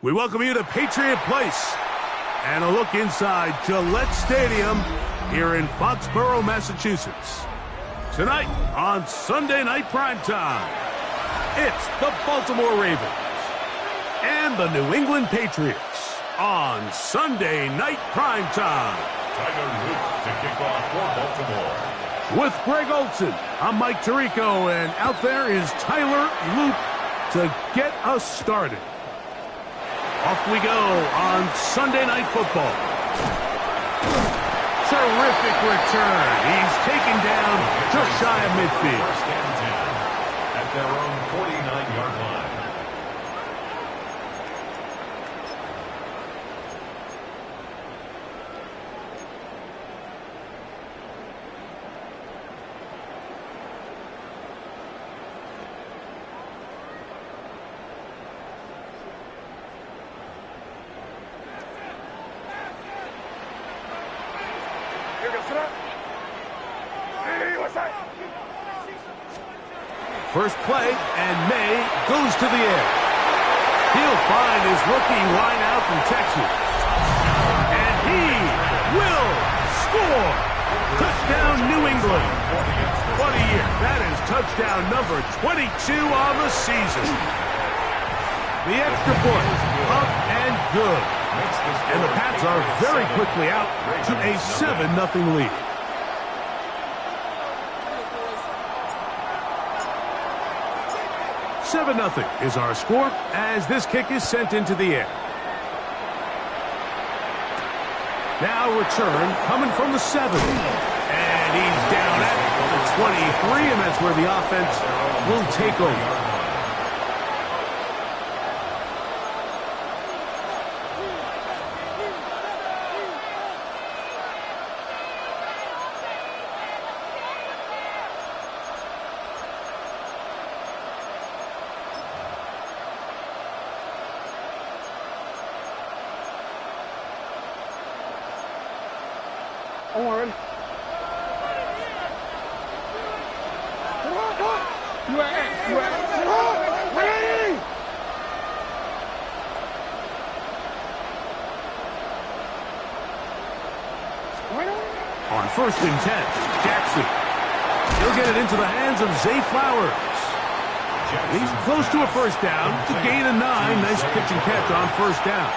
We welcome you to Patriot Place and a look inside Gillette Stadium here in Foxborough, Massachusetts. Tonight on Sunday Night Primetime, it's the Baltimore Ravens and the New England Patriots on Sunday Night Primetime. Tyler Luke to kick off for Baltimore. With Greg Olson, I'm Mike Tirico, and out there is Tyler Luke to get us started. Off we go on Sunday Night Football. Terrific return. He's taken down just shy of midfield. First and 10 at their own 49-yard line. First play, and May goes to the air. He'll find his rookie line out from Texas. And he will score. Touchdown, New England. What a year. That is touchdown number 22 on the season. The extra point, up and good. And the Pats are very quickly out to a 7-0 lead. $7-0 is our score as this kick is sent into the air. Now return coming from the 7. And he's down at the 23, and that's where the offense will take over. On. You are ready. On first and 10, Jackson. He'll get it into the hands of Zay Flowers. He's close to a first down to gain a 9. Nice pitch and catch on first down.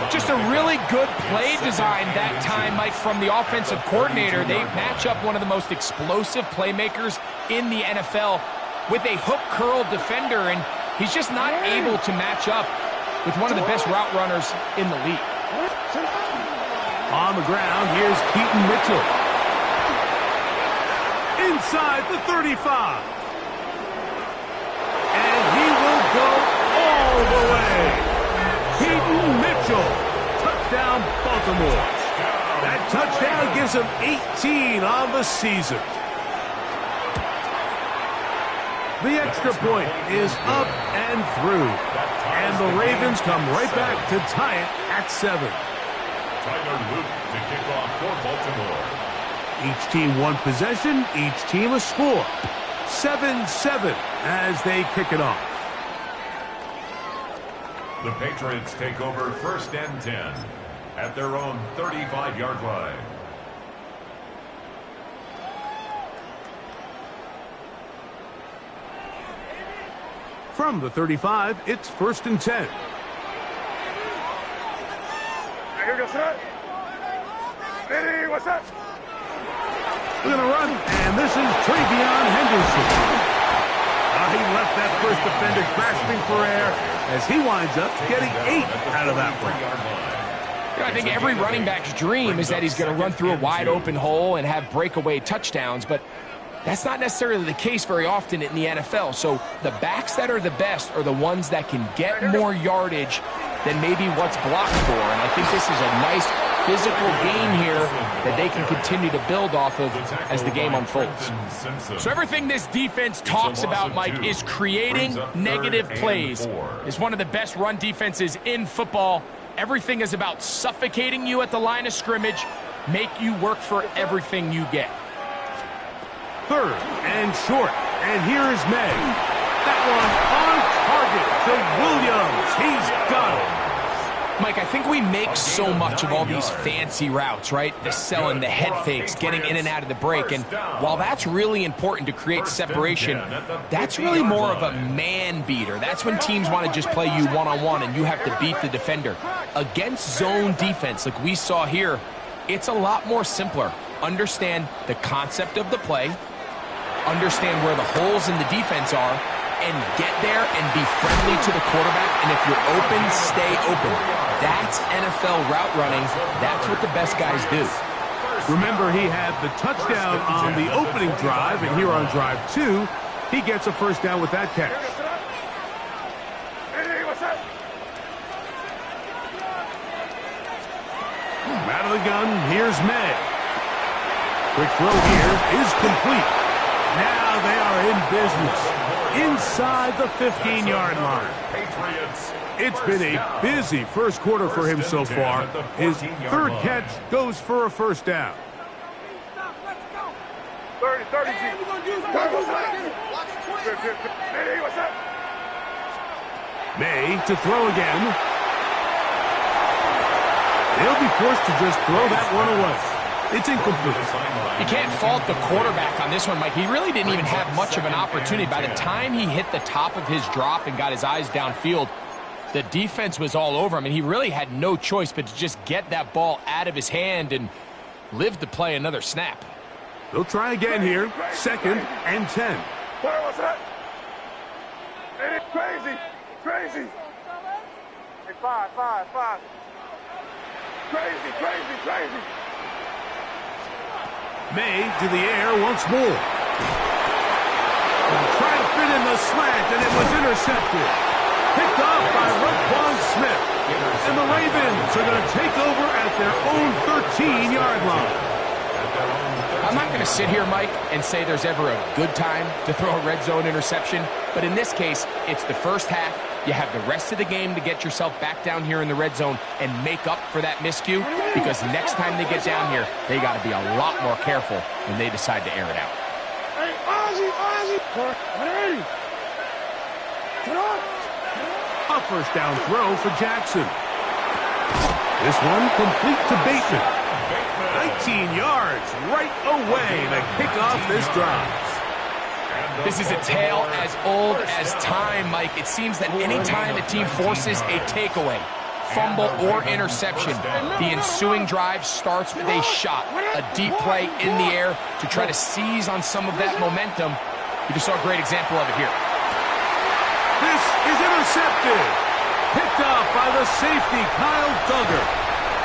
Just a really good play design that time, Mike, from the offensive coordinator. They match up one of the most explosive playmakers in the NFL with a hook curl defender, and he's just not able to match up with one of the best route runners in the league. On the ground, here's Keaton Mitchell. Inside the 35. And he will go all the way. Keaton Mitchell, touchdown Baltimore. That touchdown gives him 18 on the season. The extra point is up and through. And the Ravens come right back to tie it at 7. Tyler Luke to kick off for Baltimore. Each team one possession, each team a score. 7-7 as they kick it off. The Patriots take over first and 10 at their own 35-yard line. From the 35, it's first and 10. Ready, what's up? We're going to run, and this is Travion Henderson. He left that first defender grasping for air as he winds up getting 8 out of that one. You know, I think every running back's dream is that he's going to run through a wide open hole and have breakaway touchdowns, but that's not necessarily the case very often in the NFL. So the backs that are the best are the ones that can get more yardage than maybe what's blocked for. And I think this is a nice physical gain here that they can continue to build off of as the game unfolds. So everything this defense talks about, Mike, is creating negative plays. It's one of the best run defenses in football. Everything is about suffocating you at the line of scrimmage, make you work for everything you get. Third and short, and here is May. That one on target. it to Williams. He's got it. Mike, I think we make so much of all these fancy routes, right? The selling, the head fakes, getting in and out of the break. And while that's really important to create separation, that's really more of a man beater. That's when teams want to just play you one-on-one and you have to beat the defender. Against zone defense, like we saw here, it's a lot more simpler. Understand the concept of the play, understand where the holes in the defense are, and get there and be friendly to the quarterback. And if you're open, stay open. That's NFL route running. That's what the best guys do. Remember, he had the touchdown on the opening drive, and here on drive 2, he gets a first down with that catch. Out of the gun, here's May. Quick throw here is complete. Now they are in business inside the 15-yard line. It's been a busy first quarter for him so far. His third catch goes for a first down. 30, G. May to throw again. They'll be forced to just throw that one away. It's incomplete. You can't fault the quarterback on this one, Mike. He really didn't even have much of an opportunity. By the time he hit the top of his drop and got his eyes downfield, the defense was all over him, and he really had no choice but to just get that ball out of his hand and live to play another snap. They'll try again here. 2nd and 10. Where was that? It's crazy. Crazy. Hey, five. Crazy. May to the air once more. Trying to fit in the slant, and it was intercepted. Picked off by Roquan Smith. And the Ravens are going to take over at their own 13-yard line. I'm not going to sit here, Mike, and say there's ever a good time to throw a red zone interception. But in this case, it's the first half. You have the rest of the game to get yourself back down here in the red zone and make up for that miscue, because next time they get down here, they got to be a lot more careful when they decide to air it out. Hey, Ozzy. A first down throw for Jackson. This one complete to Bateman. 19 yards right away to kick off this drive. This is a tale as old as time, Mike. It seems that any time a team forces a takeaway, fumble, or interception, the ensuing drive starts with a shot, a deep play in the air to try to seize on some of that momentum. You just saw a great example of it here. This is intercepted. Picked off by the safety, Kyle Duggar.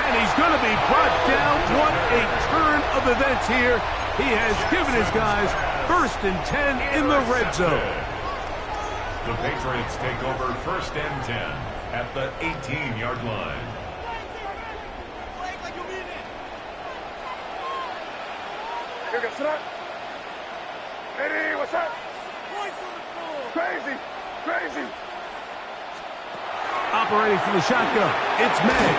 And he's going to be brought down. What a turn of events here. He has given his guys 1st and 10 in the red zone. The Patriots take over 1st and 10 at the 18-yard line. Hey, what's up? Crazy. Operating from the shotgun, it's May.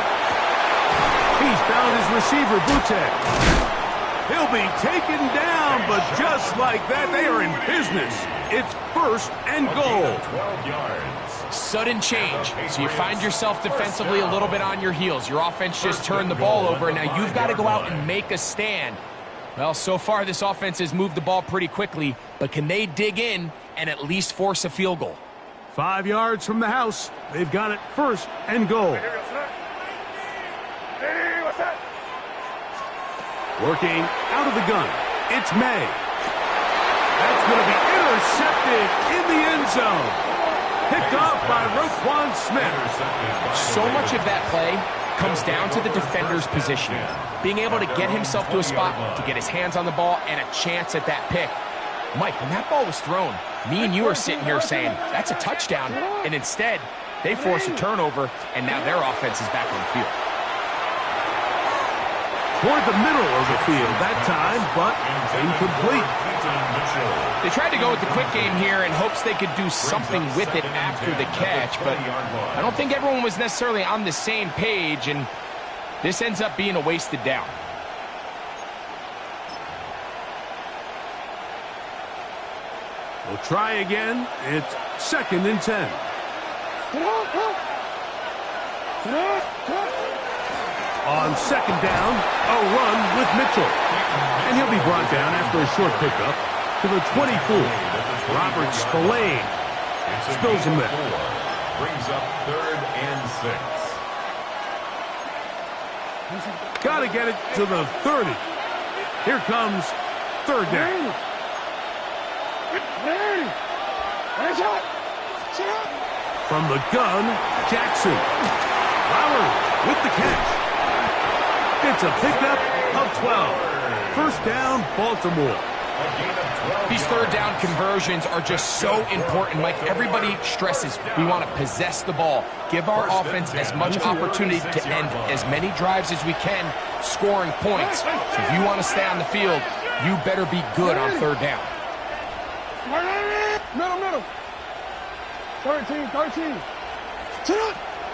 He's found his receiver, Boutte. He'll be taken down, but just like that, they are in business. It's 1st and goal. 12 yards. Sudden change. So you find yourself defensively a little bit on your heels. Your offense just turned the ball over, and now you've got to go out and make a stand. Well, so far this offense has moved the ball pretty quickly, but can they dig in and at least force a field goal? 5 yards from the house. They've got it 1st and goal. Hey, what's that? Working out of the gun, it's May. That's going to be intercepted in the end zone. Picked off by Roquan Smith. So much of that play comes down to the defender's positioning. Being able to get himself to a spot, to get his hands on the ball, and a chance at that pick. Mike, when that ball was thrown, me and you are sitting here saying, that's a touchdown. And instead, they force a turnover, and now their offense is back on the field. Toward the middle of the field that time, but incomplete. They tried to go with the quick game here in hopes they could do something with it after the catch, but I don't think everyone was necessarily on the same page, and this ends up being a wasted down. We'll try again. It's 2nd and 10. On second down, a run with Mitchell. And he'll be brought down after a short pickup to the 24. Robert Spillane spills him there. Brings up 3rd and 6. Got to get it to the 30. Here comes 3rd down. From the gun, Jackson. Flowers with the catch. It's a pickup of 12. First down, Baltimore. These 3rd down conversions are just so important. Like everybody stresses, we want to possess the ball. Give our offense as much opportunity to end as many drives as we can, scoring points. So if you want to stay on the field, you better be good on 3rd down. Middle. 13.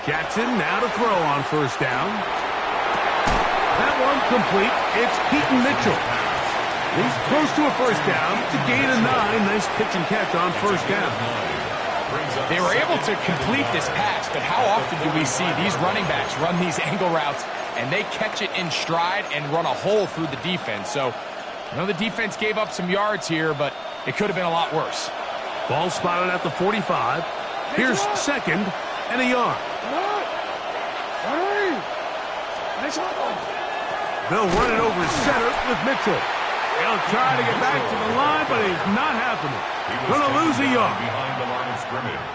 Jackson now to throw on first down. That one complete. It's Keaton Mitchell. He's close to a first down to gain a 9. Nice pitch and catch on first down. They were able to complete this pass, but how often do we see these running backs run these angle routes and they catch it in stride and run a hole through the defense? So, I know the defense gave up some yards here, but it could have been a lot worse. Ball spotted at the 45. Here's second and a yard. They'll run it over center with Mitchell. They'll try to get back to the line, but it's not happening. Going to lose a yard.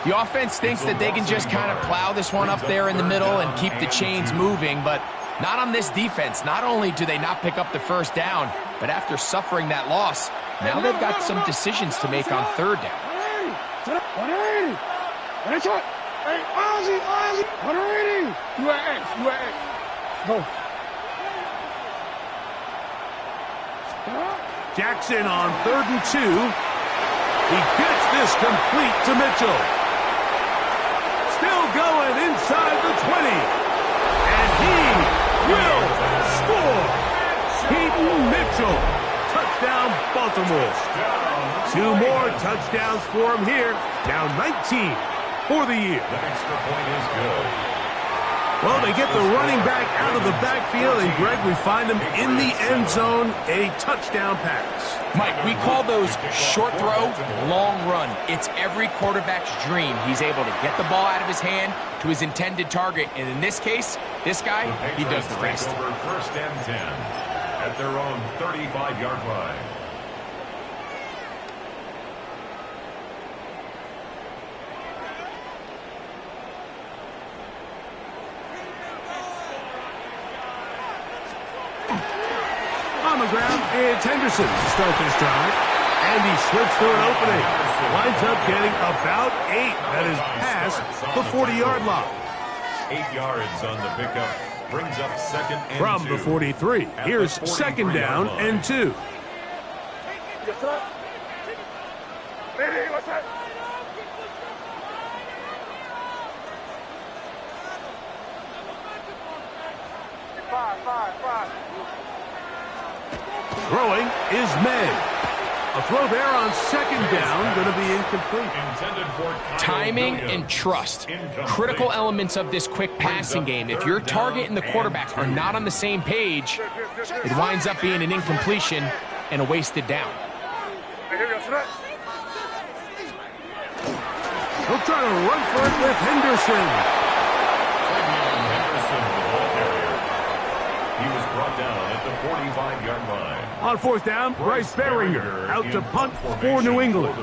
The offense thinks that they can just kind of plow this one up there in the middle and keep the chains moving, but not on this defense. Not only do they not pick up the first down, but after suffering that loss, now they've got some decisions to make on 3rd down. Go. Jackson on 3rd and 2. He gets this complete to Mitchell. Still going inside the 20. And he will score. Keaton Mitchell. Touchdown, Baltimore. 2 more touchdowns for him here. Now 19 for the year. The extra point is good. Well, they get the running back out of the backfield, and Greg, we find him in the end zone, a touchdown pass. Mike, we call those short throw, long run. It's every quarterback's dream. He's able to get the ball out of his hand to his intended target, and in this case, this guy, he does the rest. Over 1st and 10 at their own 35-yard line. On the ground, it's Henderson to start this drive. And he slips through an opening. Winds up getting about 8. That is past the 40-yard line. 8 yards on the pickup. Brings up 2nd and 2. From the 43, here's 2nd down and 2. Yes, sir. Ready, what's that? Five. Throwing is May. A throw there on 2nd down, going to be incomplete. Timing and trust. Critical elements of this quick passing game. If your target and the quarterback are not on the same page, it winds up being an incompletion and a wasted down. He'll try to run for it with Henderson. He was brought down at the 45-yard line. On 4th down, Bryce Beringer out to punt for New England.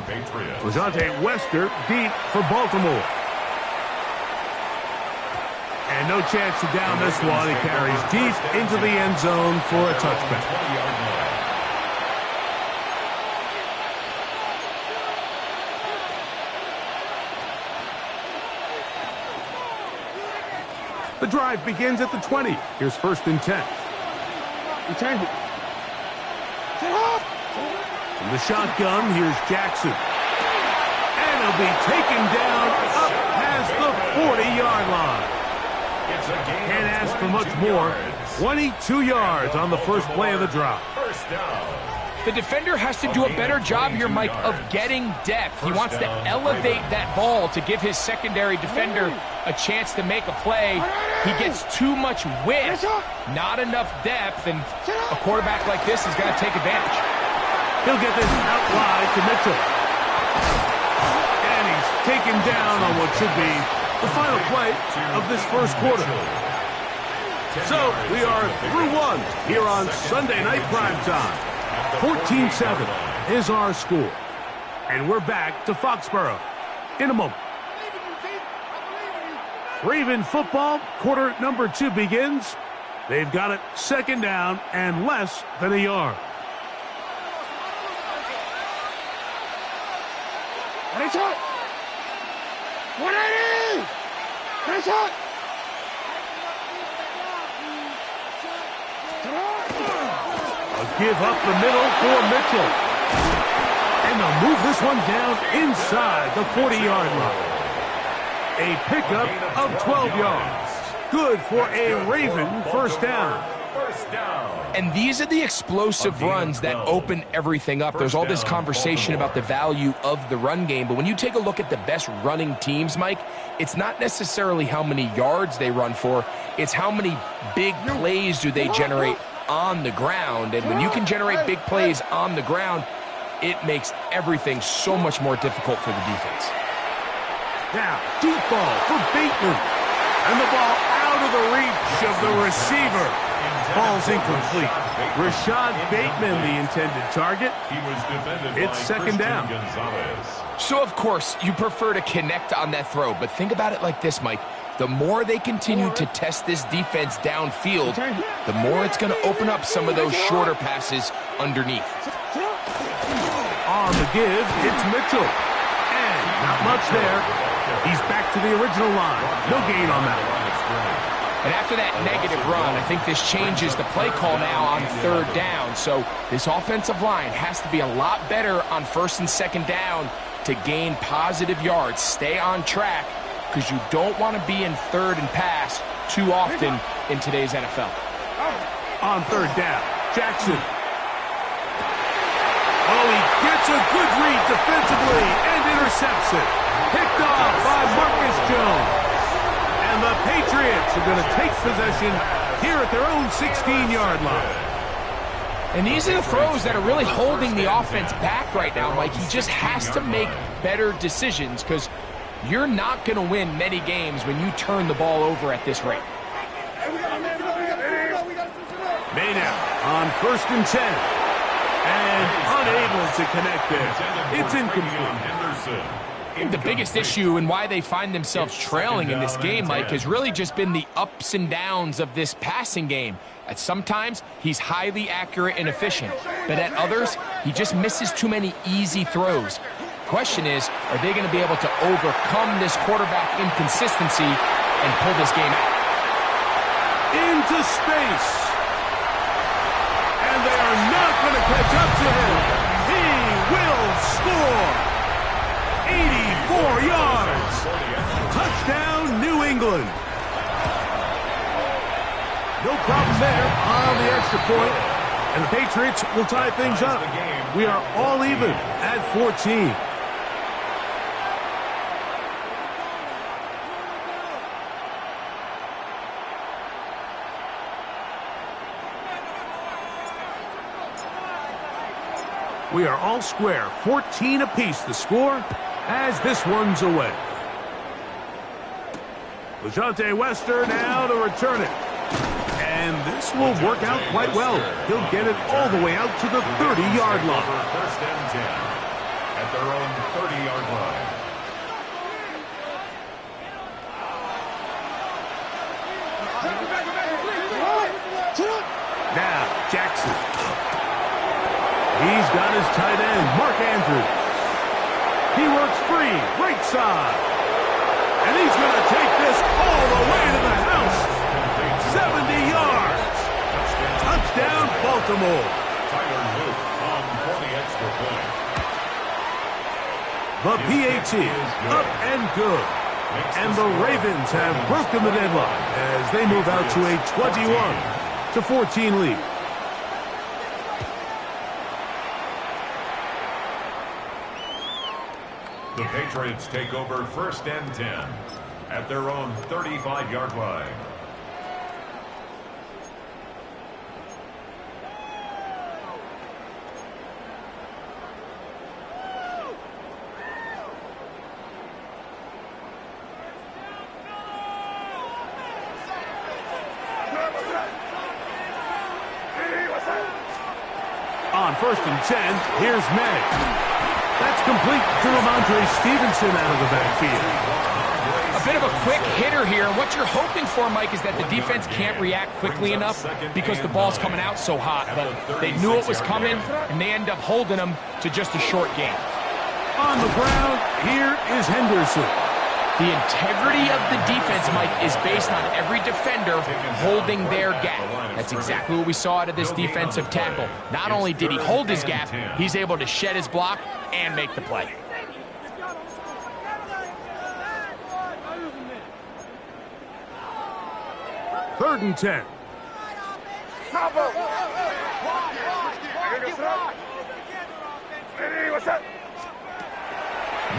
Lajante Wester deep for Baltimore. And no chance to down this one. He carries deep into the end zone for a touchback. The drive begins at the 20. Here's 1st and 10. From the shotgun, here's Jackson. And he'll be taken down up past the 40-yard line. Can't ask for much more. 22 yards on the first play of the drive. First down. The defender has to do a better job here, Mike, of getting depth. He wants to elevate that ball to give his secondary defender a chance to make a play. He gets too much width, not enough depth, and a quarterback like this is going to take advantage. He'll get this out wide to Mitchell. And he's taken down on what should be the final play of this first quarter. So we are through one here on Sunday Night Primetime. 14-7 is our score. And we're back to Foxborough in a moment. Raven football, quarter number 2 begins. They've got it second down and less than a yard. Give up the middle for Mitchell. And they'll move this one down inside the 40-yard line. A pickup of 12 yards. Good for a Raven first down. And these are the explosive runs that open everything up. There's all this conversation about the value of the run game, but when you take a look at the best running teams, Mike, it's not necessarily how many yards they run for, it's how many big plays do they generate on the ground. And when you can generate big plays on the ground, it makes everything so much more difficult for the defense. Now, deep ball for Bateman. And the ball out of the reach of the receiver. Ball's incomplete. Rashad Bateman, the intended target. It's second down. So, of course, you prefer to connect on that throw, but think about it like this, Mike. The more they continue to test this defense downfield, the more it's going to open up some of those shorter passes underneath. On the give, it's Mitchell. And not much there. He's back to the original line. No gain on that one. And after that negative run, I think this changes the play call now on third down. So this offensive line has to be a lot better on first and second down to gain positive yards. Stay on track, because you don't want to be in third and pass too often in today's NFL. On third down, Jackson. Oh, he gets a good read defensively and intercepts it. Picked off by Marcus Jones. And the Patriots are going to take possession here at their own 16-yard line. And these are the throws that are really holding the offense back right now, Mike. He just has to make better decisions, because you're not going to win many games when you turn the ball over at this rate. Maynard on first and 10. And unable to connect there. It's incomplete. The biggest issue and why they find themselves trailing in this game, Mike, has really just been the ups and downs of this passing game. At sometimes, he's highly accurate and efficient, but at others, he just misses too many easy throws. Question is, are they going to be able to overcome this quarterback inconsistency and pull this game out? Into space. And they are not going to catch up to him. He will score. 84 yards. Touchdown, New England. No problem there on the extra point. And the Patriots will tie things up. We are all even at 14. We are all square, 14 apiece the score as this one's away. LeJohntay Wester now to return it. And this will work out quite well. He'll get it all the way out to the 30-yard line. First and 10 at their own 30-yard line. Now, Jackson. He's got his tight end, Mark Andrews. He works free, right side. And he's going to take this all the way to the house. 70 yards. Touchdown, Baltimore. Tyler Luke on for the extra point. The PAT up and good. And the Ravens have broken the deadlock as they move out to a 21-14 lead. The Patriots take over 1st and 10 at their own 35-yard line. On 1st and 10, here's May. That's complete to Ramondre Stevenson out of the backfield. A bit of a quick hitter here. What you're hoping for, Mike, is that the defense can't react quickly enough because the ball's coming out so hot. But they knew it was coming, and they end up holding them to just a short gain. On the ground, here is Henderson. The integrity of the defense, Mike, is based on every defender holding their gap. That's exactly what we saw out of this defensive tackle. Not only did he hold his gap, he's able to shed his block and make the play. Third and 10.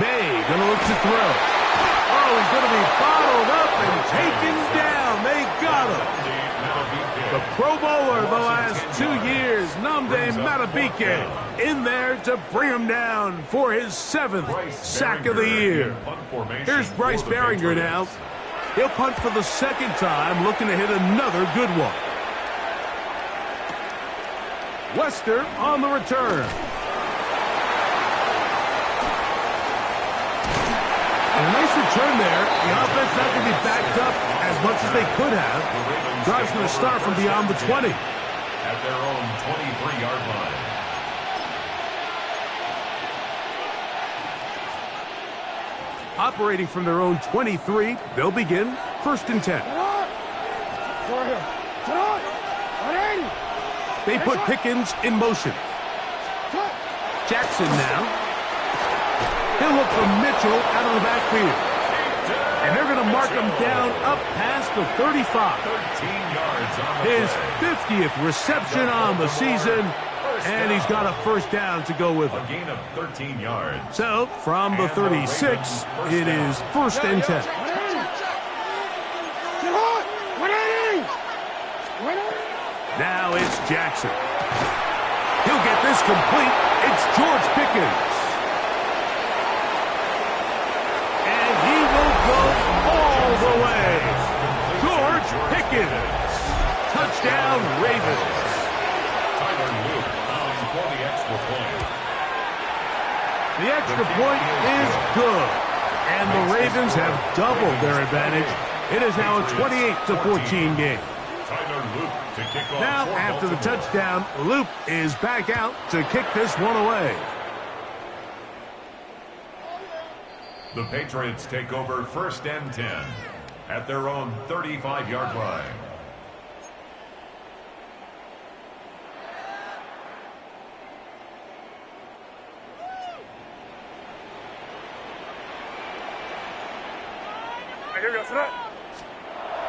May gonna look to throw. Oh, he's going to be bottled up and taken down. They got him. The Pro Bowler the last 2 years, Nnamdi Madubuike, in there to bring him down for his 7th sack of the year. Here's Bryce Baringer now. He'll punt for the 2nd time, looking to hit another good one. Wester on the return. A nice return there. The offense not going to be backed up as much as they could have. Drive's going to start from beyond the 20. At their own 23-yard line. Operating from their own 23, they'll begin 1st and 10. They put Pickens in motion. Jackson now. He'll look for Mitchell out of the backfield. And they're going to mark him down up past the 35. 13 yards on the His play. 50th reception on the season, and he's got a 1st down to go with A him. gain of 13 yards. So, from the 36, it is 1st and 10. Now it's Jackson. He'll get this complete. It's George Pickens. And he will go all the way. George Pickens. Touchdown, Ravens. Tyler Luke for the extra point. The extra point is good. And the Ravens have doubled their advantage. It is now a 28-14 game. Tyler Luke to kick off. Now, after the touchdown, Luke is back out to kick this one away. The Patriots take over 1st and 10 at their own 35-yard line.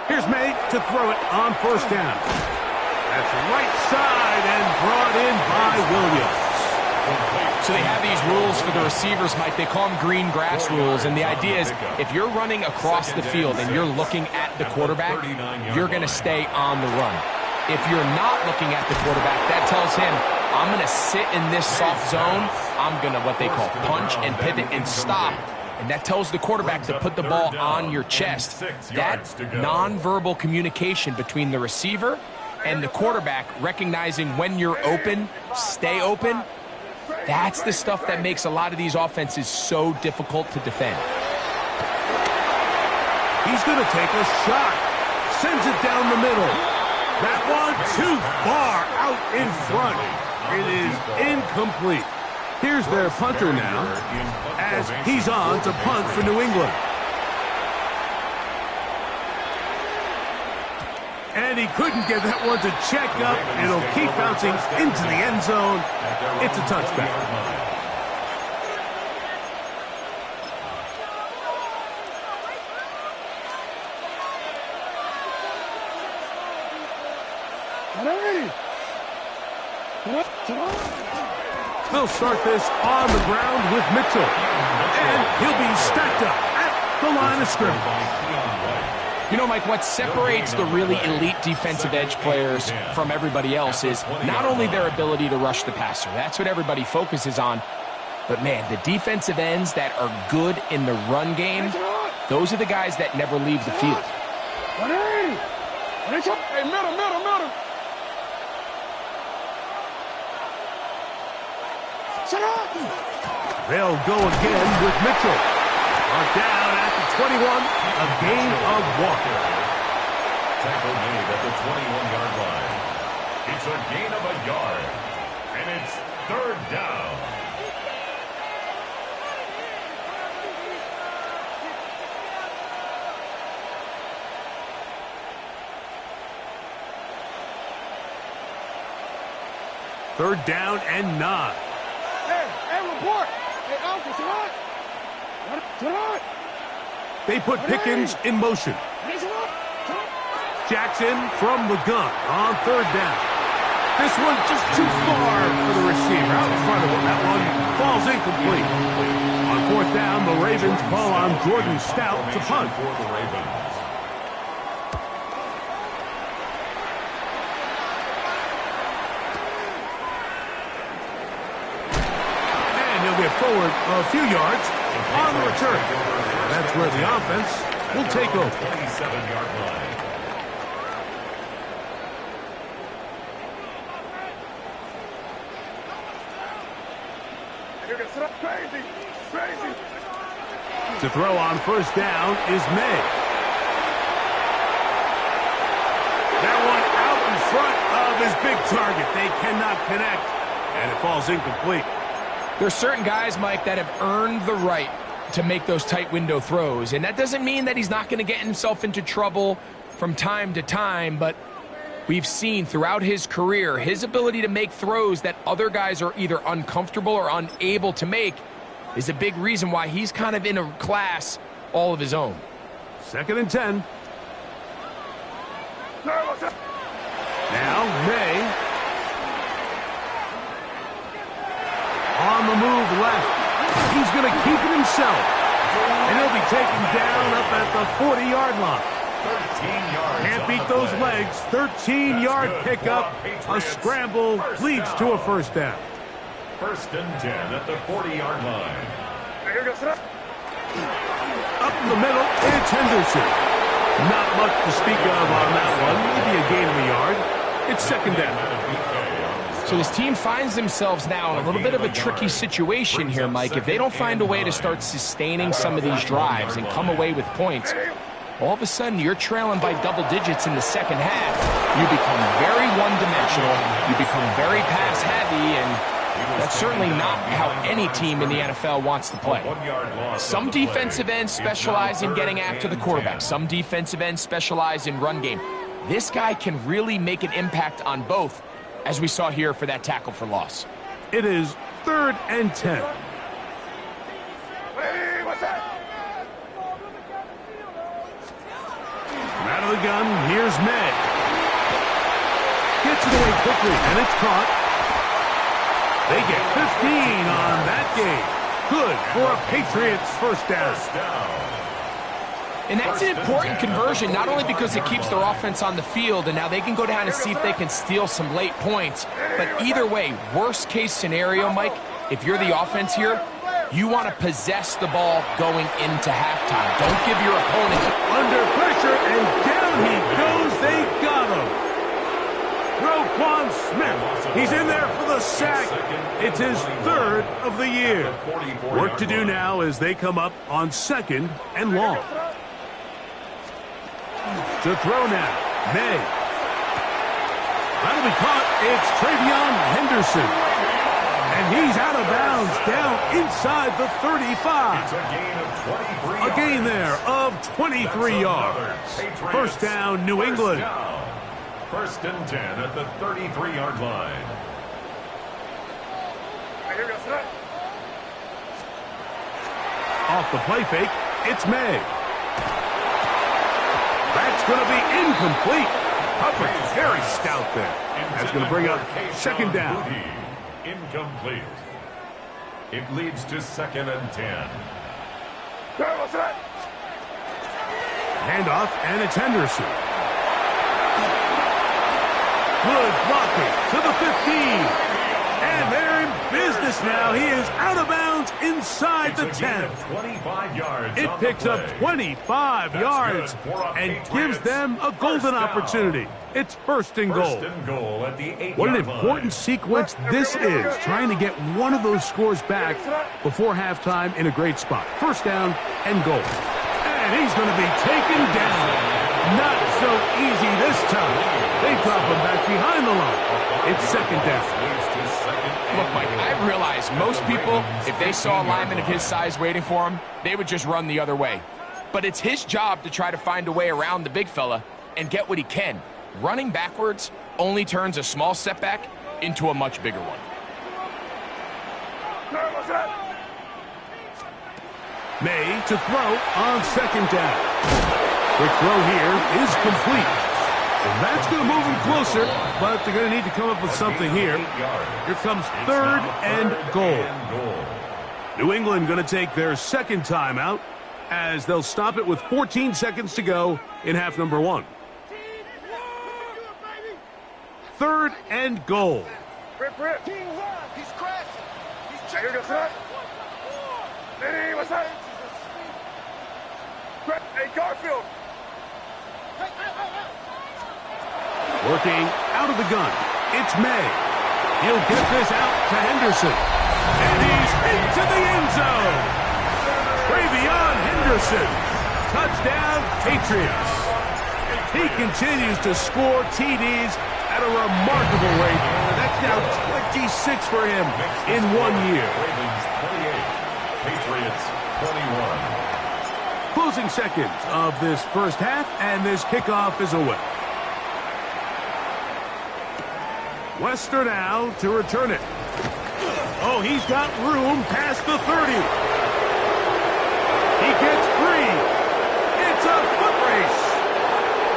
Here's May to throw it on 1st down. That's right side and brought in by Williams. So they have these rules for the receivers, Mike. They call them green grass rules. And the idea is if you're running across the field and you're looking at the quarterback, you're going to stay on the run. If you're not looking at the quarterback, that tells him, I'm going to sit in this soft zone. I'm going to what they call punch and pivot and stop. And that tells the quarterback to put the ball on your chest. That nonverbal communication between the receiver and the quarterback, recognizing when you're open, stay open, that's the stuff that makes a lot of these offenses so difficult to defend. He's going to take a shot. Sends it down the middle. That one too far out in front. It is incomplete. Here's their punter now as he's on to punt for New England. And he couldn't get that one to check up. It'll keep bouncing into the end zone. It's a touchback. They'll start this on the ground with Mitchell. And he'll be stacked up at the line of scrimmage. You know, Mike, what separates the really elite defensive edge players from everybody else is not only their ability to rush the passer. That's what everybody focuses on. But, man, the defensive ends that are good in the run game, those are the guys that never leave the field. Hey, middle. Shut up! They'll go again with Mitchell. Down at the 21, a gain of 1. Tackle made at the 21-yard line. It's a gain of a yard, and it's 3rd down. Third down and 9. Hey, report! Hey, Alpha, sit on! They put Pickens in motion. Jackson from the gun on 3rd down. This one just too far for the receiver out in front of him. That one falls incomplete. On 4th down, the Ravens call on Jordan Stout to punt. For the Ravens. He'll get forward a few yards on the return. That's where the offense will take over. 27-yard line. Crazy. To throw on 1st down is May. That one out in front of his big target. They cannot connect, and it falls incomplete. There's certain guys, Mike, that have earned the right to make those tight window throws. And that doesn't mean that he's not going to get himself into trouble from time to time, but we've seen throughout his career his ability to make throws that other guys are either uncomfortable or unable to make is a big reason why he's kind of in a class all of his own. 2nd and 10. Now, May. On the move left. He's going to keep it himself. And he'll be taken down up at the 40-yard line. 13 yards. Can't beat those legs. 13-yard pickup. A scramble leads to a 1st down. 1st and 10 at the 40-yard line. Up in the middle, it's Henderson. Not much to speak of on that one. Maybe a gain of a yard. It's 2nd down. So this team finds themselves now in a little bit of a tricky situation here, Mike. If they don't find a way to start sustaining some of these drives and come away with points, all of a sudden you're trailing by double digits in the 2nd half. You become very one-dimensional. You become very pass-heavy, and that's certainly not how any team in the NFL wants to play. Some defensive ends specialize in getting after the quarterback. Some defensive ends specialize in run game. This guy can really make an impact on both, as we saw here for that tackle for loss. It is 3rd and 10. Hey, what's that? Out of the gun, here's May. Gets it away quickly, and it's caught. They get 15 on that game. Good for a Patriots 1st down. And that's an important conversion, not only because it keeps their offense on the field, and now they can go down and see if they can steal some late points. But either way, worst case scenario, Mike, if you're the offense here, you want to possess the ball going into halftime. Don't give your opponent Under pressure, and down he goes. They got him. Roquan Smith. He's in there for the sack. It's his 3rd of the year. Work to do now as they come up on 2nd and long. To throw now, May. That'll be caught. It's Travion Henderson. And he's out of bounds down inside the 35. It's a gain of 23 A gain there of 23 yards. 1st down, New England. 1st and 10 at the 33-yard line. Off the play fake, it's May. That's going to be incomplete. Coverage is very stout there. That's going to bring up 2nd down. Incomplete. It leads to 2nd and 10. Handoff, and it's Henderson. Good blocking to the 15. And they're in business now. He is out of bounds inside the 10. 25 yards. It picks up 25 yards and gives them a golden opportunity. It's 1st and goal. 1st and goal at the 8-yard What an line. important sequence this is, trying to get one of those scores back before halftime in a great spot. 1st down and goal. And he's going to be taken down. Not so easy this time. They drop him back behind the line. It's 2nd down. Look, Mike, I realize most people, if they saw a lineman of his size waiting for him, they would just run the other way. But it's his job to try to find a way around the big fella and get what he can. Running backwards only turns a small setback into a much bigger one. May to throw on 2nd down. Quick throw here is complete. And that's going to move him closer, but they're going to need to come up with something here. Here comes 3rd and goal. New England going to take their 2nd timeout as they'll stop it with 14 seconds to go in half number 1. 3rd and goal. He's crashing. He's checking. Hey, what's that? Hey, Garfield. Working out of the gun. It's May. He'll get this out to Henderson. And he's into the end zone. Travion Henderson. Touchdown, Patriots. He continues to score TDs at a remarkable rate. That's now 26 for him in 1 year. Ravens 28, Patriots 21. Closing seconds of this 1st half, and this kickoff is away. Wester now to return it. Oh, he's got room past the 30. He gets free. It's a foot race.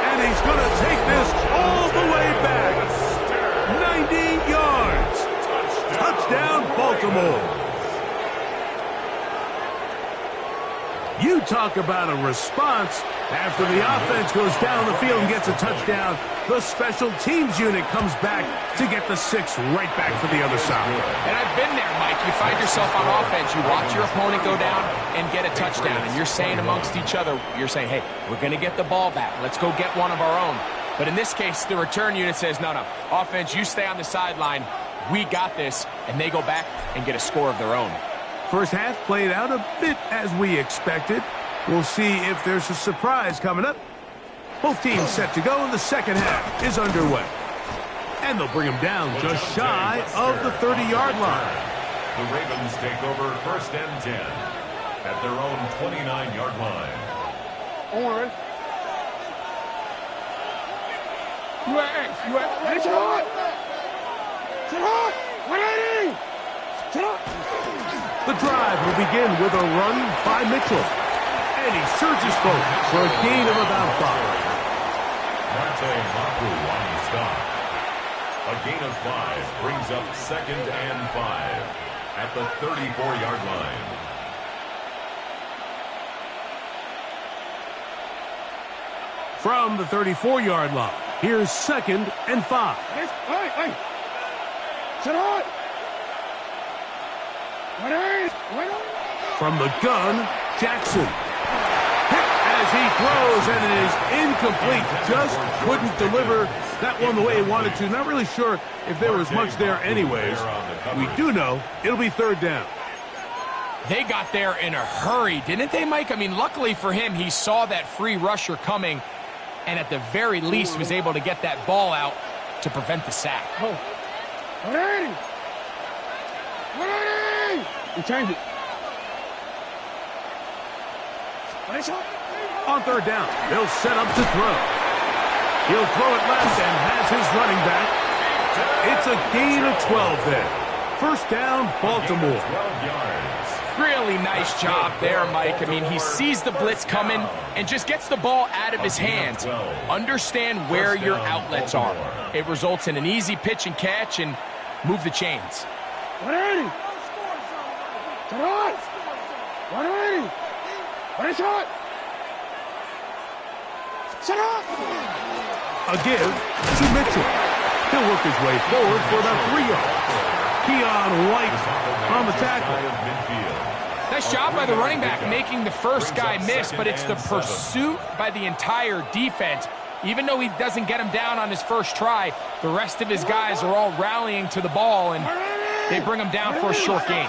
And he's going to take this all the way back. 90 yards. Touchdown, Baltimore. You talk about a response. After the offense goes down the field and gets a touchdown, the special teams unit comes back to get the 6 right back for the other side. And I've been there, Mike. You find yourself on offense, you watch your opponent go down and get a touchdown, and you're saying amongst each other, you're saying, hey, we're going to get the ball back. Let's go get one of our own. But in this case, the return unit says, no, offense, you stay on the sideline. We got this, and they go back and get a score of their own. 1st half played out a bit as we expected. We'll see if there's a surprise coming up. Both teams set to go, and the 2nd half is underway. And they'll bring him down just shy of the 30-yard line. The Ravens take over 1st and 10 at their own 29-yard line. On. Hey, sit on. Sit on. 180. Sit on. The drive will begin with a run by Mitchell. And he surges forward for a gain of about 5. Marte Mapu on the stop. A gain of 5 brings up 2nd and 5 at the 34-yard line. From the 34-yard line, here's 2nd and 5. Hey. Sit on. 180. From the gun, Jackson. Hit as he throws, and it is incomplete. Just couldn't deliver that one the way he wanted to. Not really sure if there was much there anyways. We do know it'll be 3rd down. They got there in a hurry, didn't they, Mike? I mean, luckily for him, he saw that free rusher coming, and at the very least was able to get that ball out to prevent the sack. 180. 180. You change it. On 3rd down, they'll set up to throw. He'll throw it left and has his running back. It's a gain of 12 there. 1st down, Baltimore. 12 yards. Really nice job there, Mike. I mean, he sees the blitz coming and just gets the ball out of his hands. Understand where your outlets are. It results in an easy pitch and catch and move the chains. 180. Sit on! 180! What is it? Sit up! A give to Mitchell. He'll work his way forward for about 3 yards. Keon White on the tackle. Nice job by the running back making the first guy miss, but it's the pursuit by the entire defense. Even though he doesn't get him down on his first try, the rest of his guys are all rallying to the ball, and they bring him down for a short gain.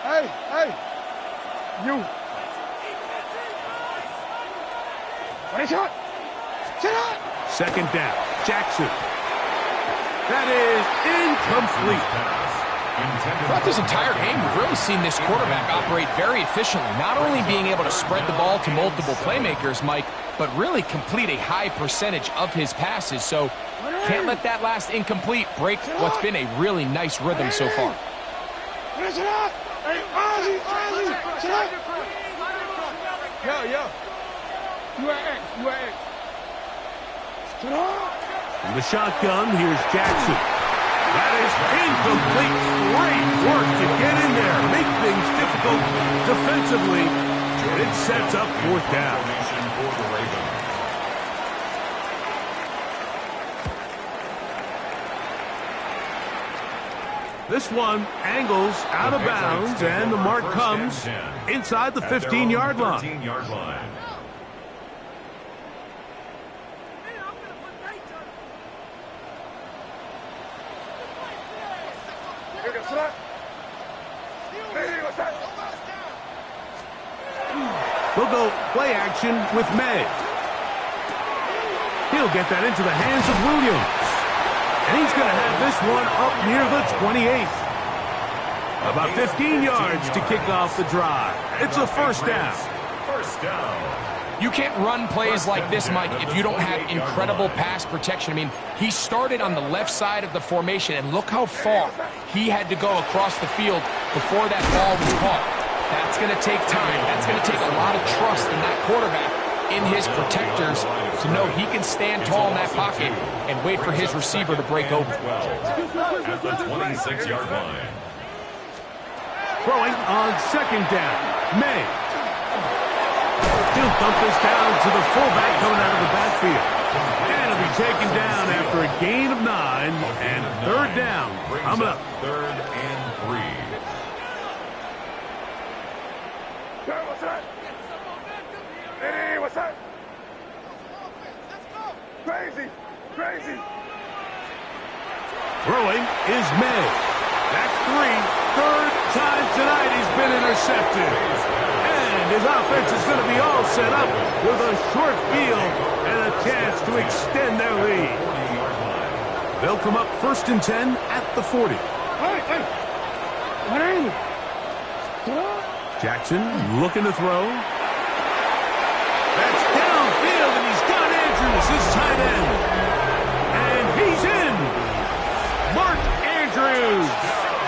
Hey, you. What is it? Sit up! Second down, Jackson. That is incomplete. Throughout this entire game, we've really seen this quarterback operate very efficiently, not only being able to spread the ball to multiple playmakers, Mike, but really complete a high percentage of his passes. So can't let that last incomplete break what's been a really nice rhythm so far. Sit up! Hey, Ozzy! Sit up! Yo. You are X. Sit up! In the shotgun, here's Jackson. That is incomplete. Great work to get in there. Make things difficult defensively. It sets up fourth down. This one angles out of bounds, and the mark comes inside the 15-yard line. We'll go play action with May. He'll get that into the hands of Williams. And he's going to have this one up near the 28. About 15 yards to kick off the drive. It's a first down. You can't run plays like this, Mike, if you don't have incredible pass protection. I mean, he started on the left side of the formation, and look how far he had to go across the field before that ball was caught. That's going to take time. That's going to take a lot of trust in that quarterback, in his protectors, to know he can stand tall in that pocket and wait for his receiver to break open. At the 26-yard line. Throwing on second down, May. He'll dump this down to the fullback coming out of the backfield. And he'll be taken down after a gain of 9 and third down. Coming up. 3rd and 3. What's that? Hey, what's that? Crazy. Throwing is May. That's 3. Third time tonight he's been intercepted. And his offense is going to be all set up with a short field and a chance to extend their lead. They'll come up 1st and 10 at the 40. Hey. What are you? Jackson looking to throw. That's downfield, and he's got Andrews, his tight end. And he's in. Mark Andrews.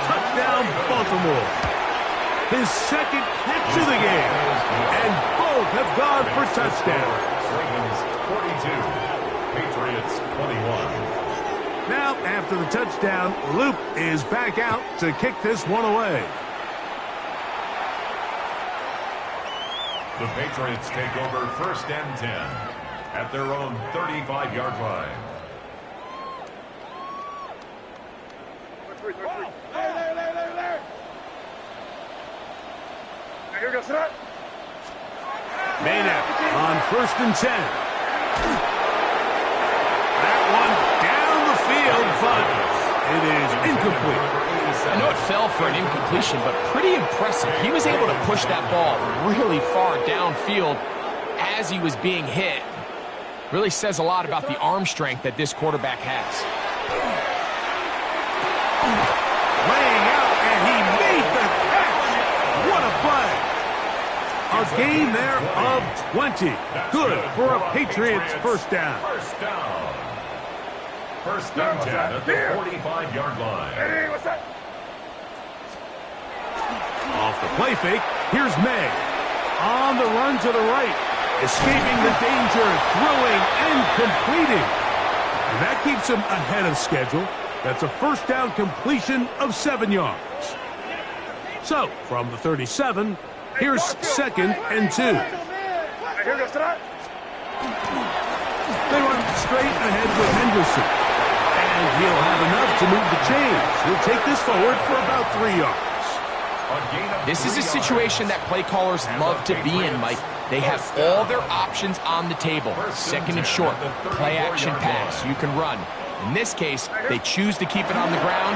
Touchdown, Baltimore. His second catch of the game. And both have gone for touchdowns. Ravens 42, Patriots 21. Now, after the touchdown, Loop is back out to kick this one away. The Patriots take over 1st and 10 at their own 35-yard line. There. Here goes that. Maynard on 1st and 10. That one down the field, but it is incomplete. I know it fell for an incompletion, but pretty impressive. He was able to push that ball really far downfield as he was being hit. Really says a lot about the arm strength that this quarterback has. Laying out, and he made the catch. What a play. A gain there of 20. Good for a Patriots first down. First and 10 at the 45-yard line. Hey, what's that? Off the play fake, here's May. On the run to the right. Escaping the danger, throwing and completing. And that keeps him ahead of schedule. That's a first down completion of 7 yards. So, from the 37, here's 2nd and 2. They run straight ahead with Henderson. And he'll have enough to move the chains. He'll take this forward for about 3 yards. This is a situation that play callers love to be in, Mike. They have all their options on the table. 2nd and short, play action pass, you can run. In this case, they choose to keep it on the ground,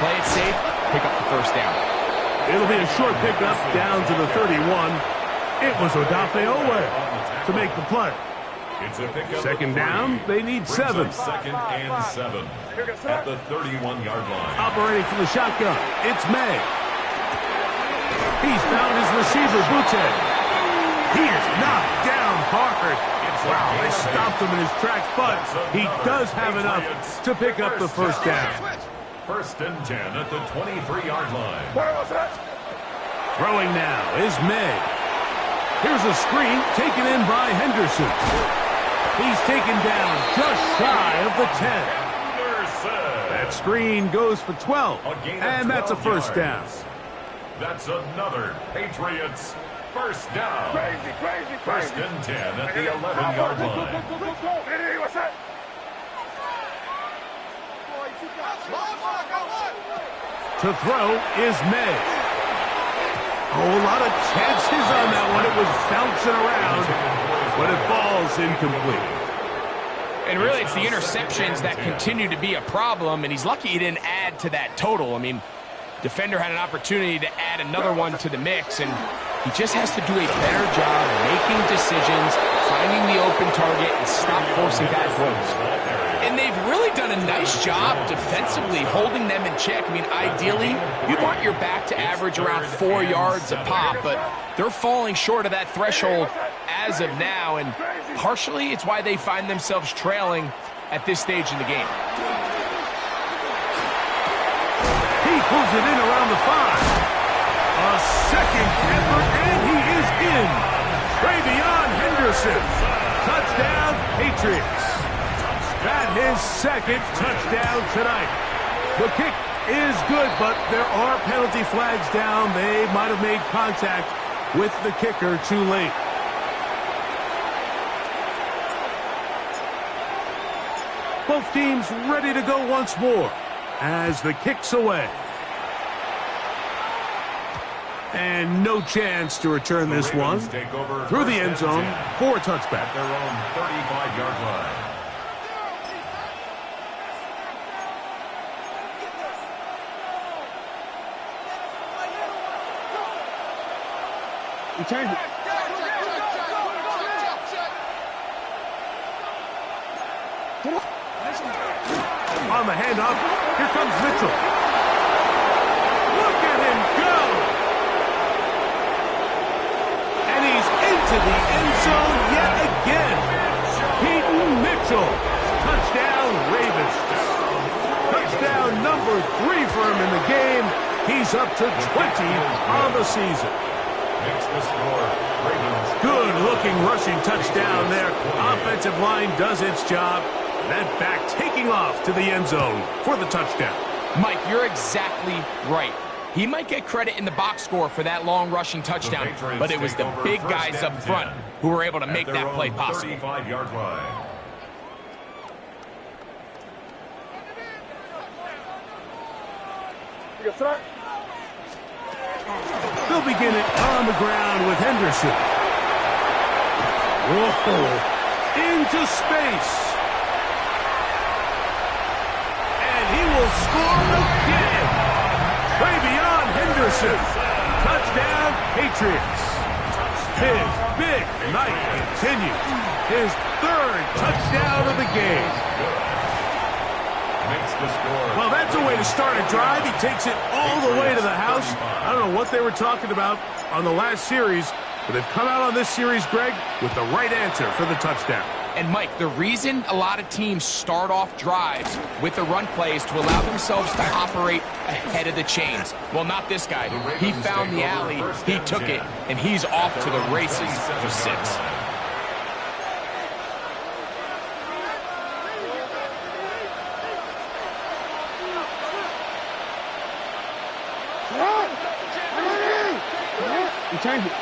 play it safe, pick up the first down. It'll be a short pickup down to the 31. It was Odafe Owe to make the play. Second down, they need 7. 2nd and 7 at the 31-yard line. Operating from the shotgun, it's May. He's found his receiver, Butte. He is knocked down hard. Wow, they stopped him in his tracks, but he does have enough to pick up the first down. 1st and 10 at the 23-yard line. Throwing now is May. Here's a screen taken in by Henderson. He's taken down just shy of the 10. That screen goes for 12, and that's a first down. That's another Patriots first down. 1st and 10 at the 11-yard line. To throw is May. A lot of chances on that one. It was bouncing around, but it falls incomplete. And really, it's the interceptions that continue to be a problem, and he's lucky he didn't add to that total. I mean, defender had an opportunity to add another one to the mix, and he just has to do a better job making decisions, finding the open target, and stop forcing bad throws. And they've really done a nice job defensively holding them in check. I mean, ideally, you'd want your back to average around 4 yards a pop, but they're falling short of that threshold as of now, and partially it's why they find themselves trailing at this stage in the game. He pulls it in around the 5. A second effort, and he is in. Travion Henderson. Touchdown, Patriots. That his 2nd touchdown tonight. The kick is good, but there are penalty flags down. They might have made contact with the kicker too late. Both teams ready to go once more as the kick's away. And no chance to return this one through the end zone for a touchback. At their own 35-yard line. Return it. On the handoff, here comes Mitchell. Look at him go! And he's into the end zone yet again. Peyton Mitchell. Touchdown, Ravens. Touchdown number 3 for him in the game. He's up to 20 on the season. Makes the score. Ravens. Good-looking rushing touchdown there. Offensive line does its job. That back taking off to the end zone for the touchdown. Mike, you're exactly right. He might get credit in the box score for that long rushing touchdown, but it was the big guys up front who were able to make that play possible. 35-yard line. They'll begin it on the ground with Henderson. Whoa. Into space. And he will score again. Travion Henderson. Touchdown, Patriots. His big night continues. His 3rd touchdown of the game. Makes the score. Well, that's a way to start a drive. He takes it all the way to the house. I don't know what they were talking about on the last series, but they've come out on this series, Greg, with the right answer for the touchdown. And, Mike, the reason a lot of teams start off drives with the run play is to allow themselves to operate ahead of the chains. Well, not this guy. He found the alley, he took it, and he's off to the races for 6. Change it.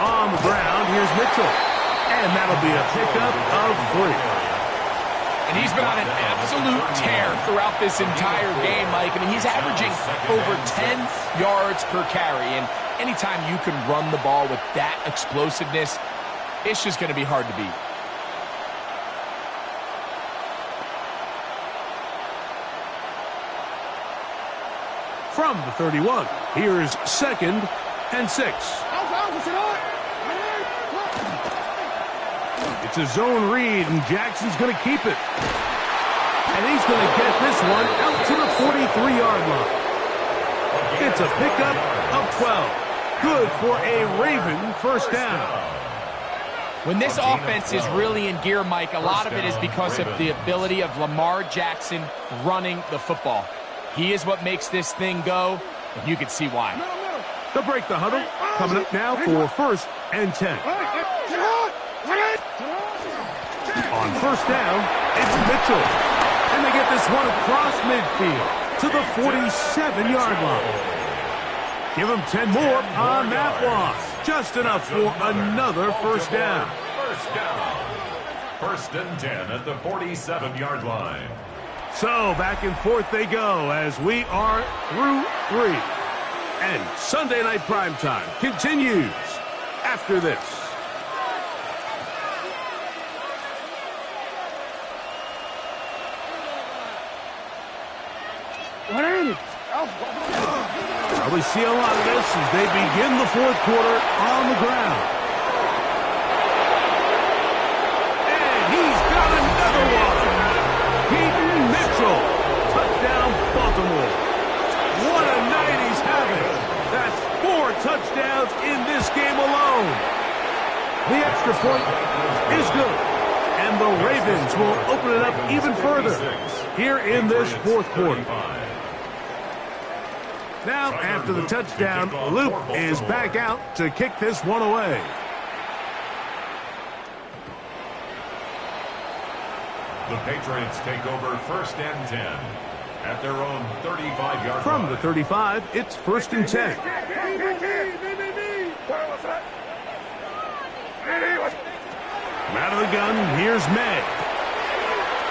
On the ground, here's Mitchell. And that'll be a pickup of 3. And he's been on an absolute tear throughout this entire game, Mike. I mean, he's averaging over 10 yards per carry. And anytime you can run the ball with that explosiveness, it's just going to be hard to beat. From the 31, here's 2nd and 6. It's a zone read, and Jackson's going to keep it. And he's going to get this one out to the 43-yard line. It's a pickup of 12. Good for a Raven first down. When this offense is really in gear, Mike, a lot of it is because of the ability of Lamar Jackson running the football. He is what makes this thing go, and you can see why. They'll break the huddle. Coming up now for 1st and 10. On first down, it's Mitchell. And they get this one across midfield to the 47-yard line. Give them 10 more on that one. Just enough for another first down. First down. 1st and 10 at the 47-yard line. So back and forth they go as we are through 3. And Sunday Night Primetime continues after this. Probably see a lot of this as they begin the 4th quarter on the ground. And he's got another one. Peyton Mitchell, touchdown Baltimore. What a night he's having. That's 4 touchdowns in this game alone. The extra point is good. And the Ravens will open it up even further here in this 4th quarter. Now, after the touchdown, Luke is back out to kick this one away. The Patriots take over 1st and 10 at their own 35-yard line. From the 35, it's 1st and 10. From out of the gun, here's May.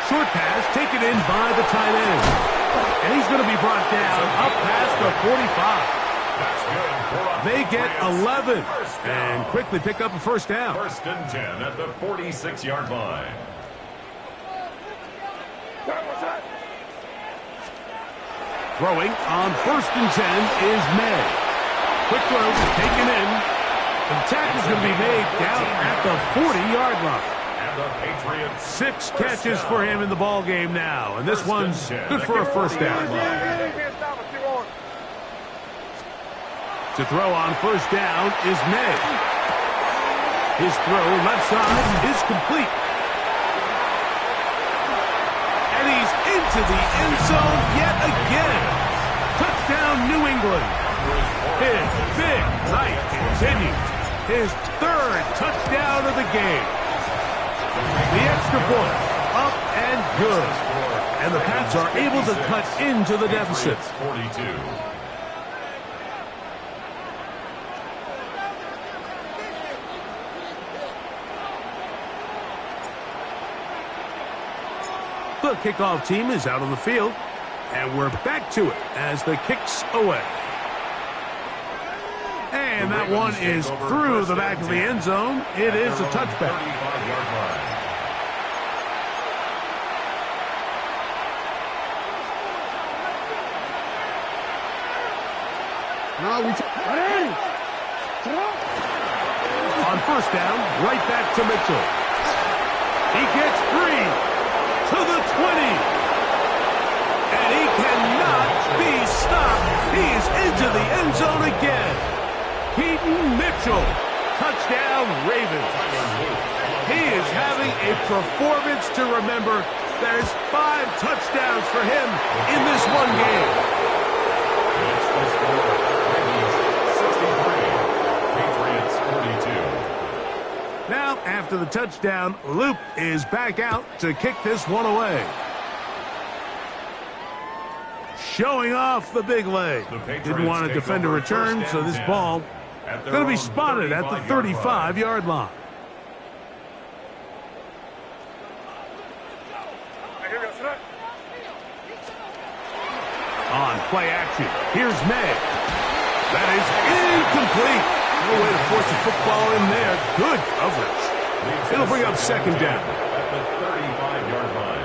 Short pass taken in by the tight end. And he's going to be brought down up past the 45. They get 11 and quickly pick up a first down. 1st and 10 at the 46-yard line. Throwing on 1st and 10 is May. Quick throw taken in. The tackle's going to be made down at the 40-yard line. And the Patriots 6 catches for him in the ball game now, and this one's good for a first down. To throw on first down is May. His throw left side is complete. And he's into the end zone yet again. Touchdown, New England. His big night continues. His 3rd touchdown of the game. The extra point, up and good. And the Pats are able to cut into the deficit. 42. The kickoff team is out on the field, and we're back to it as the kick's away. And that one is through the back of the end zone. It is a touchback. On first down, right back to Mitchell. He gets 3 to the 20. And he cannot be stopped. He's into the end zone again. Peyton Mitchell, touchdown Ravens. He is having a performance to remember. There's 5 touchdowns for him in this one game. Now, after the touchdown, Luke is back out to kick this one away. showing off the big leg. Didn't want to defend a return, so this ball going to be spotted at the 35-yard line. On play action, here's May. That is incomplete. No way to force the football in there. Good coverage. It'll bring up second down. At the 35-yard line.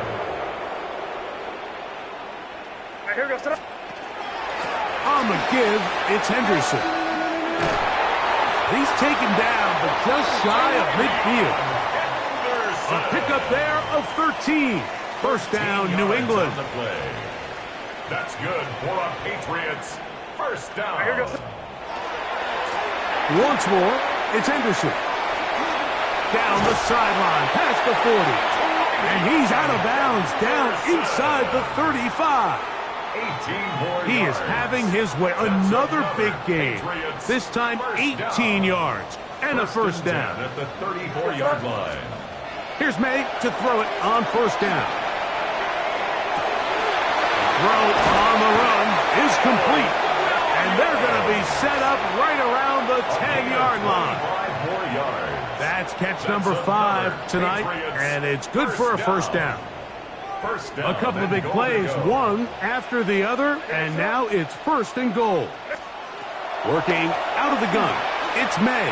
On the give, it's Henderson. He's taken down, but just shy of midfield. A pickup there of 13. First down, New England. That's good for a Patriots. First down. Once more, it's Henderson. Down the sideline, past the 40. And he's out of bounds, down inside the 35. 18 more He is having his way. Another big game. This time, 18 yards and a first down. At the 34-yard line. Here's May to throw it on first down. Throw on the run is complete. And they're going to be set up right around the 10-yard line. 5 more yards. That's catch number 5 tonight, and it's good for a first down. A couple of big plays, one after the other, and now it's first and goal. Working out of the gun, it's May.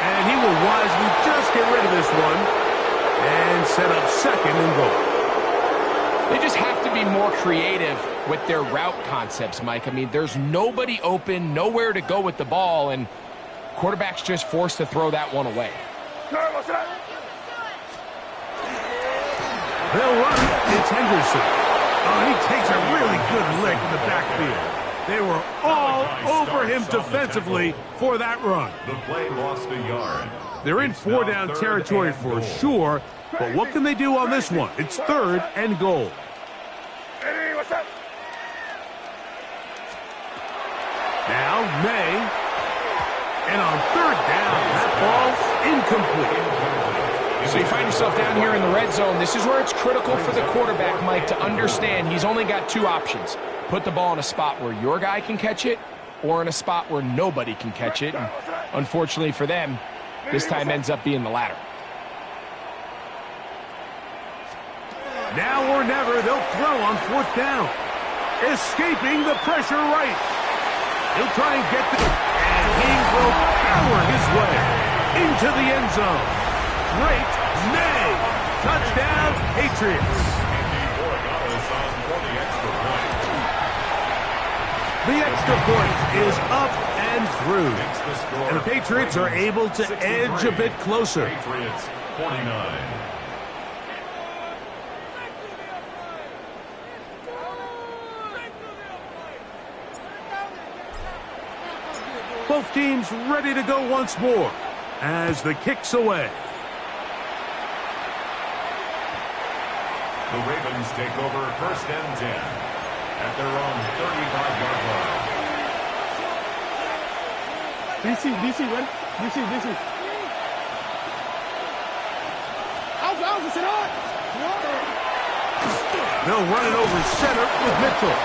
And he will wisely just get rid of this one and set up second and goal. They just have to be more creative with their route concepts, Mike. I mean, there's nobody open, nowhere to go with the ball, and quarterback's just forced to throw that one away. They'll run it. It's Henderson. Oh, he takes a really good lick in the backfield. They were all over him defensively for that run. The play lost a yard. They're in 4-down territory for sure, but what can they do on this one? It's third and goal. Now May. And on third down, that ball's incomplete. So you find yourself down here in the red zone. This is where it's critical for the quarterback, Mike, to understand he's only got 2 options. Put the ball in a spot where your guy can catch it or in a spot where nobody can catch it. And unfortunately for them, this time ends up being the latter. Now or never, they'll throw on fourth down. Escaping the pressure right. He'll try and get the... And he will power his way into the end zone. Great May. Touchdown, Patriots. The extra point is up and through. And the Patriots are able to edge a bit closer. Patriots 49. Both teams ready to go once more as the kick's away. The Ravens take over first and 10 at their own 35-yard line. DC, ready? DC. Alpha, sit on! They'll run it over center with Mitchell.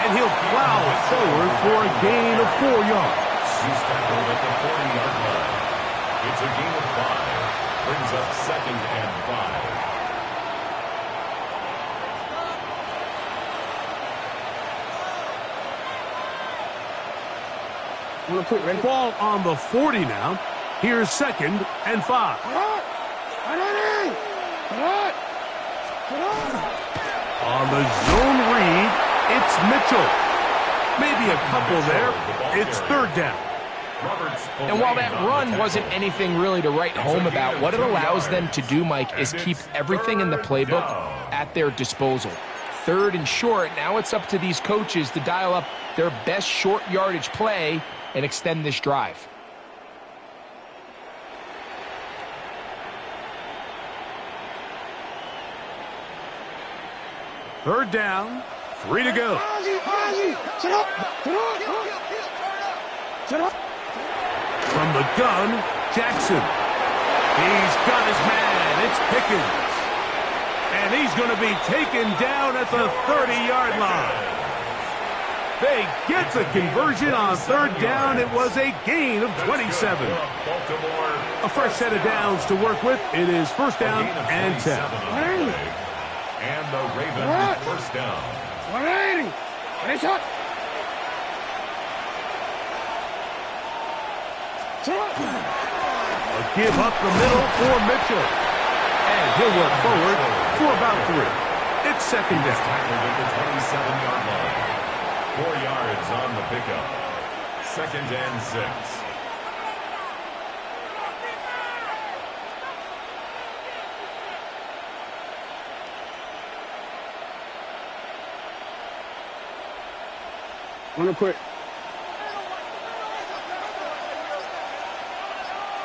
And he'll plow forward for a gain of 4 yards. He's tackled at the 40-yard line. It's a gain of 5. Brings up second and 5. Ball on the 40 now. Here's second and 5. On the zone read, it's Mitchell. Maybe a couple there. It's third down. And while that run wasn't anything really to write home about, what it allows them to do, Mike, is keep everything in the playbook at their disposal. Third and short, now it's up to these coaches to dial up their best short yardage play and extend this drive. Third down, 3 to go. From the gun, Jackson. He's got his man. It's Pickens. And he's going to be taken down at the 30-yard line. They get the conversion on third down. It was a gain of 27. A fresh set of downs to work with. It is first down and 10. And the Ravens first down. 180. Finish up. A give up the middle for Mitchell. And he'll work forward for about 3. It's second down. Tackled at the 27-yard line. 4 yards on the pickup. Second and 6. Run it quick.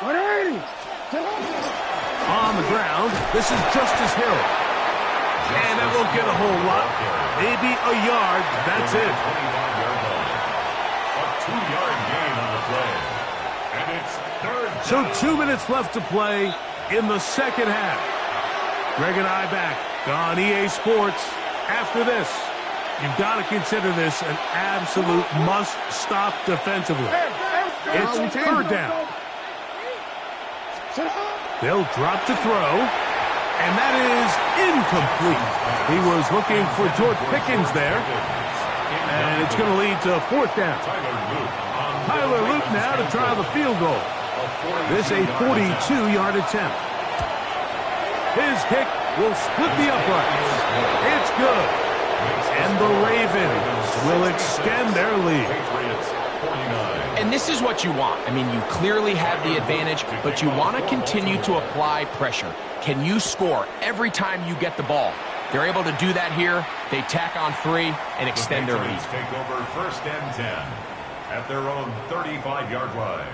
180. On the ground, this is Justice Hill. And that won't get a whole lot. Maybe a yard. That's it. 25-yard line. A 2-yard gain on the play. And it's third down. So 2 minutes left to play in the second half. Greg and I back on EA Sports. After this, you've got to consider this an absolute must-stop defensively. It's third down. They'll drop to throw. And that is incomplete. He was looking for George Pickens there. And it's going to lead to fourth down. Tyler Luke now to try the field goal. This a 42-yard attempt. His kick will split the uprights. It's good. And the Ravens will extend their lead. And this is what you want. I mean, you clearly have the advantage, but you want to continue to apply pressure. Can you score every time you get the ball? They're able to do that here. They tack on 3 and extend their lead. Take over first and 10 at their own 35-yard line.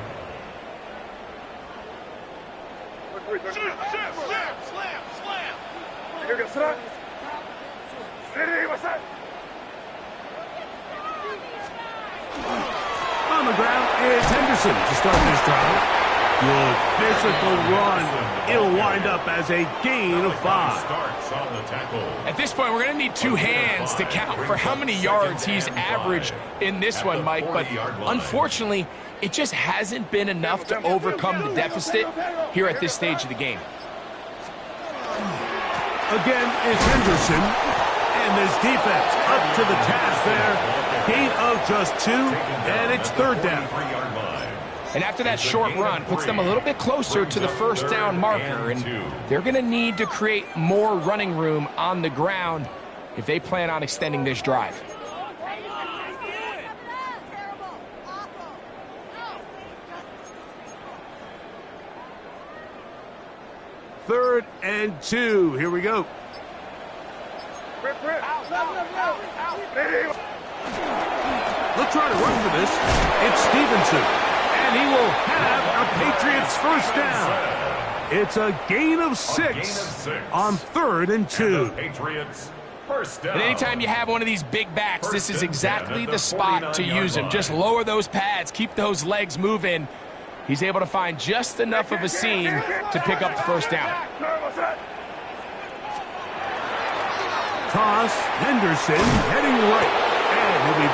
On the ground is Henderson to start this drive. Good physical run. It'll wind up as a gain of 5. Starts on the tackle. At this point, we're going to need 2 hands to count for how many yards he's averaged in this one, Mike. But unfortunately, it just hasn't been enough to overcome the deficit here at this stage of the game. Again, it's Henderson. And this defense up to the task there. Gain of just 2, and it's third down. And after that short run, puts them a little bit closer to the first down marker. And they're going to need to create more running room on the ground if they plan on extending this drive. Third and 2. Here we go. They'll try to run for this. It's Stevenson. And he will have a Patriots first down. It's a gain of 6 on 3rd and 2. Patriots first down. And anytime you have one of these big backs, this is exactly the spot to use him. Just lower those pads, keep those legs moving. He's able to find just enough of a seam to pick up the first down. Toss, Henderson heading right. And he'll be